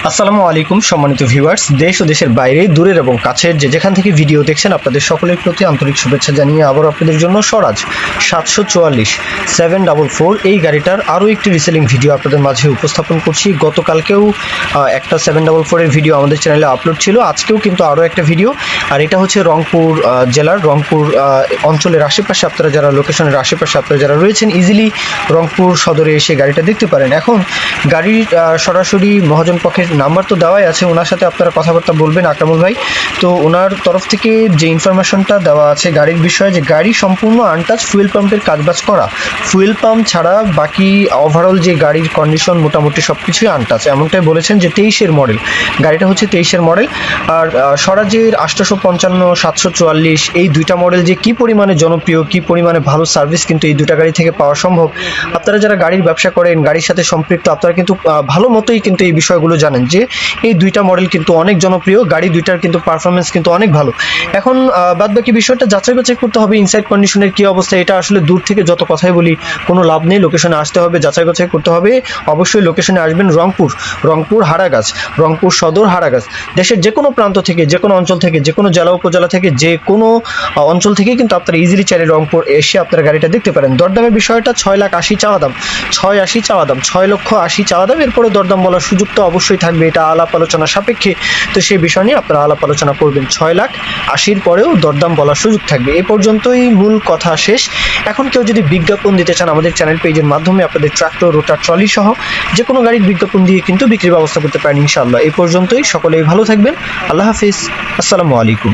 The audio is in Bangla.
আসসালামু আলাইকুম সম্মানিত ভিউয়ার্স, দেশ ও দেশের বাইরে দূরের এবং কাছের যেখান থেকে ভিডিও দেখছেন আপনাদের সকলের প্রতি আন্তরিক শুভেচ্ছা জানিয়ে আবার আপনাদের জন্য স্বরাজ 744 এই গাড়িটার আরও একটি রিসেলিং ভিডিও আপনাদের মাঝে উপস্থাপন করছি। গতকালকেও একটা 744 এর ভিডিও আমাদের চ্যানেলে আপলোড ছিল, আজকেও কিন্তু আরও একটা ভিডিও। আর এটা হচ্ছে রংপুর জেলার রংপুর অঞ্চলের আশেপাশে, আপনারা যারা লোকেশনের আশেপাশে আপনারা যারা রয়েছেন ইজিলি রংপুর সদরে এসে গাড়িটা দেখতে পারেন। এখন গাড়ির সরাসরি মহাজন পক্ষের নাম্বার তো দেওয়াই আছে, ওনার সাথে আপনারা কথাবার্তা বলবেন আকরামুল ভাই। তো ওনার তরফ থেকে যে ইনফরমেশনটা দেওয়া আছে গাড়ির বিষয়ে, যে গাড়ি সম্পূর্ণ আনটাচ, ফুয়েল পাম্পের কাজবাজ করা, ফুয়েল পাম্প ছাড়া বাকি ওভারঅল যে গাড়ির কন্ডিশন মোটামুটি সব কিছুই আনটাচ, এমনটাই বলেছেন। যে 23-এর মডেল গাড়িটা হচ্ছে 23-এর মডেল। আর স্বরাজের 855, 744 এই দুইটা মডেল যে কী পরিমাণে জনপ্রিয়, কী পরিমাণে ভালো সার্ভিস কিন্তু এই দুইটা গাড়ি থেকে পাওয়া সম্ভব। আপনারা যারা গাড়ির ব্যবসা করেন, গাড়ির সাথে সম্পৃক্ত, আপনারা কিন্তু ভালো মতোই কিন্তু এই বিষয়গুলো জানেন যে এই দুইটা মডেল কিন্তু অনেক জনপ্রিয়, গাড়ি দুইটার কিন্তু পারফরমেন্স কিন্তু অনেক ভালো। এখন বাদ বাকি বিষয়টা যাচাই বাছাই করতে হবে, ইনসাইড কন্ডিশনের কী অবস্থা। এটা আসলে দূর থেকে যত কথাই বলি কোনো লাভ নেই, লোকেশনে আসতে হবে, যাচাই বাছাই করতে হবে। অবশ্যই লোকেশনে আসবেন রংপুর হারাগাছ, রংপুর সদর হারাগাছ। দেশের যে কোনো প্রান্ত থেকে, যে কোনো অঞ্চল থেকে, যে কোনো জেলা উপজেলা থেকে, যে কোনো অঞ্চল থেকে কিন্তু আপনারা ইজিলি চাইলে রংপুর এসে আপনার গাড়িটা দেখতে পারেন। দরদামের বিষয়টা 6,80,000 চাওয়া দাম, 6,80,000 চাওয়া দাম, 6,80,000 চাওয়া দাম। এরপরে দরদাম বলার সুযোগ তো অবশ্যই থাকবে, এটা আলাপ আলোচনা সাপেক্ষে। তো সেই বিষয় নিয়ে আপনারা আলাপ আলোচনা করবেন। 6,80,000 পরেও দরদাম বলার সুযোগ থাকবে। এ পর্যন্তই মূল কথা শেষ। এখন কেউ যদি বিজ্ঞাপন দিতে চান আমাদের চ্যানেল পেজের মাধ্যমে আপনাদের ট্রাক্টর, রোটার, ট্রলি সহ যে কোনো গাড়ির বিজ্ঞাপন দিয়ে কিন্তু বিক্রির ব্যবস্থা করতে পারেন ইনশাআল্লাহ। এই পর্যন্তই, সকলেই ভালো থাকবেন। আল্লাহ হাফিজ, আসসালামু আলাইকুম।